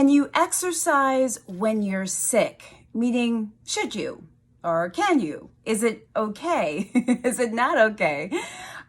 Can you exercise when you're sick? Meaning, should you? Or can you? Is it okay? Is it not okay?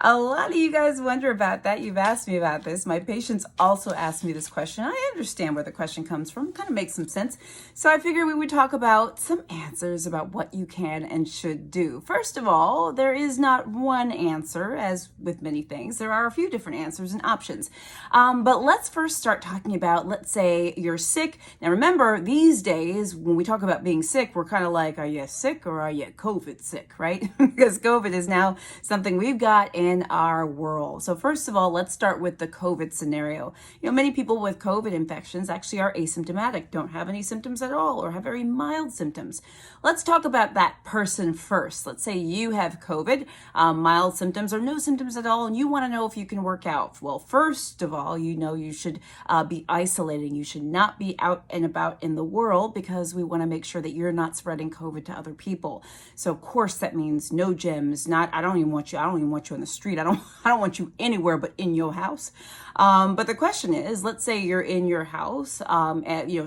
A lot of you guys wonder about that. You've asked me about this. My patients also asked me this question. I understand where the question comes from. Kind of makes some sense. So I figured we would talk about some answers about what you can and should do. First of all, there is not one answer, as with many things. There are a few different answers and options. But let's first start talking about, let's say you're sick. Now remember, these days, when we talk about being sick, we're kind of like, are you sick or are you COVID sick, right? Because COVID is now something we've got in our world. So first of all, let's start with the COVID scenario. Many people with COVID infections actually are asymptomatic, don't have any symptoms at all, or have very mild symptoms. Let's talk about that person first. Let's say you have COVID, mild symptoms or no symptoms at all, and you want to know if you can work out. Well, first of all, you should be isolating. You should not be out and about in the world because we want to make sure that you're not spreading COVID to other people. So of course that means no gyms, I don't even want you on the street. I don't want you anywhere but in your house. But the question is, let's say you're in your house,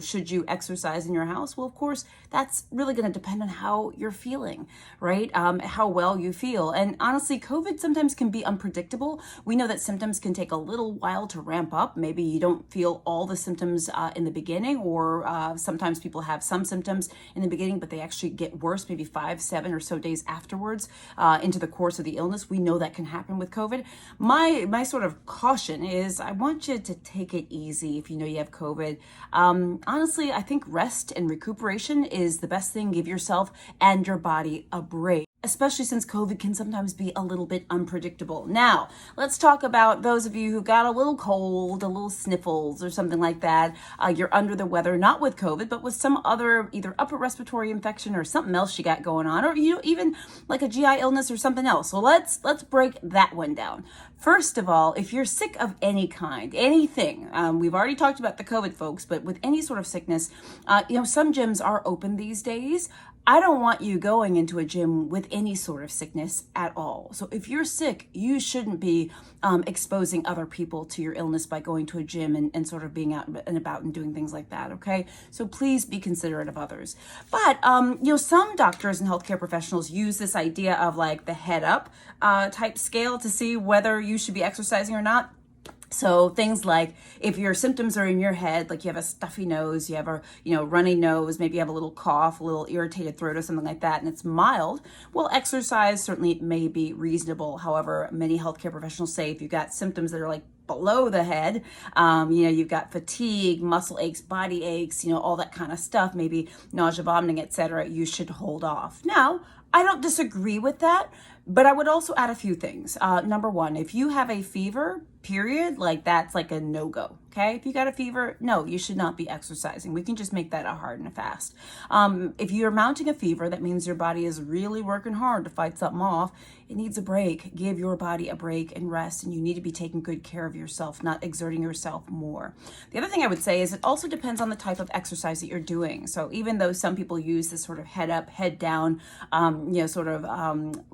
should you exercise in your house? Well, of course, that's really going to depend on how you're feeling, right? How well you feel. And honestly, COVID sometimes can be unpredictable. We know that symptoms can take a little while to ramp up. Maybe you don't feel all the symptoms in the beginning, or sometimes people have some symptoms in the beginning, but they actually get worse, maybe 5, 7 or so days afterwards into the course of the illness. We know that can happen with COVID. My sort of caution is I want you to take it easy if you know you have COVID. Honestly, I think rest and recuperation is the best thing. Give yourself and your body a break, especially since COVID can sometimes be a little bit unpredictable. Now, let's talk about those of you who got a little cold, a little sniffles or something like that. You're under the weather, not with COVID, but with some other either upper respiratory infection or something else you got going on, or even like a GI illness or something else. So let's break that one down. First of all, if you're sick of any kind, anything, we've already talked about the COVID folks, but with any sort of sickness, some gyms are open these days. I don't want you going into a gym with any sort of sickness at all. So if you're sick, you shouldn't be exposing other people to your illness by going to a gym and sort of being out and about and doing things like that, okay? So please be considerate of others. But, some doctors and healthcare professionals use this idea of like the head up type scale to see whether you should be exercising or not. So things like if your symptoms are in your head, like you have a stuffy nose, you have a runny nose, maybe you have a little cough, a little irritated throat or something like that, and it's mild, well, exercise certainly may be reasonable. However, many healthcare professionals say if you've got symptoms that are like below the head, you've got fatigue, muscle aches, body aches, all that kind of stuff, maybe nausea, vomiting, etc., you should hold off. Now, I don't disagree with that, but I would also add a few things. Number one, if you have a fever, period, like that's like a no-go, okay? If you got a fever, no, you should not be exercising. We can just make that a hard and a fast. If you're mounting a fever, that means your body is really working hard to fight something off. It needs a break. Give your body a break and rest, and you need to be taking good care of yourself, not exerting yourself more. The other thing I would say is it also depends on the type of exercise that you're doing. So even though some people use this sort of head up, head down,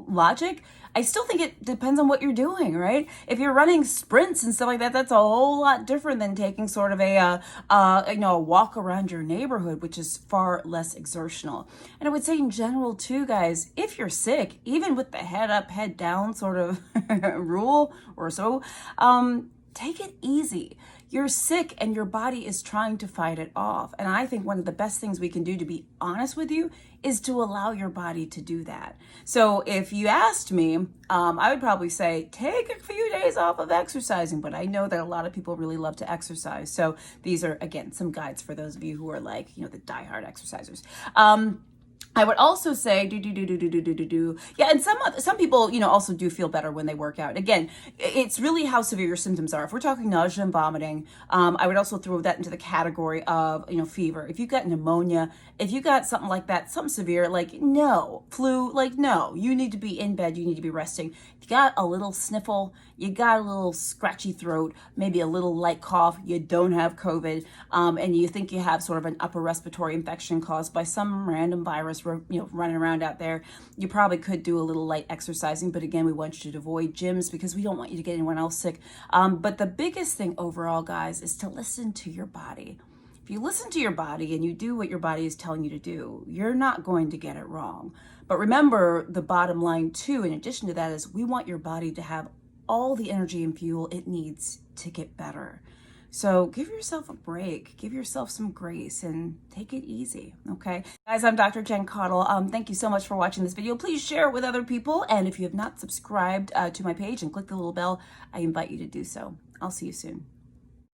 logic, I still think it depends on what you're doing, right? If you're running sprints and stuff like that, that's a whole lot different than taking sort of a walk around your neighborhood, which is far less exertional. And I would say in general too, guys, if you're sick, even with the head up, head down sort of rule or so, take it easy. You're sick and your body is trying to fight it off. And I think one of the best things we can do, to be honest with you, is to allow your body to do that. So if you asked me, I would probably say, take a few days off of exercising, but I know that a lot of people really love to exercise. So these are, again, some guides for those of you who are like, the diehard exercisers. I would also say Yeah, and some people, also do feel better when they work out. Again, it's really how severe your symptoms are. If we're talking nausea and vomiting, I would also throw that into the category of, fever. If you've got pneumonia, if you got something like that, something severe, like no, flu, like no, you need to be in bed, you need to be resting. If you got a little sniffle, you got a little scratchy throat, maybe a little light cough, you don't have COVID, and you think you have sort of an upper respiratory infection caused by some random virus, running around out there, you probably could do a little light exercising. But again, we want you to avoid gyms because we don't want you to get anyone else sick. But the biggest thing overall, guys, is to listen to your body. If you listen to your body and you do what your body is telling you to do, you're not going to get it wrong. But remember, the bottom line too, in addition to that, is we want your body to have all the energy and fuel it needs to get better. So give yourself a break, give yourself some grace, and take it easy, okay? Guys, I'm Dr. Jen Caudle. Thank you so much for watching this video. Please share it with other people. And if you have not subscribed to my page and click the little bell, I invite you to do so. I'll see you soon.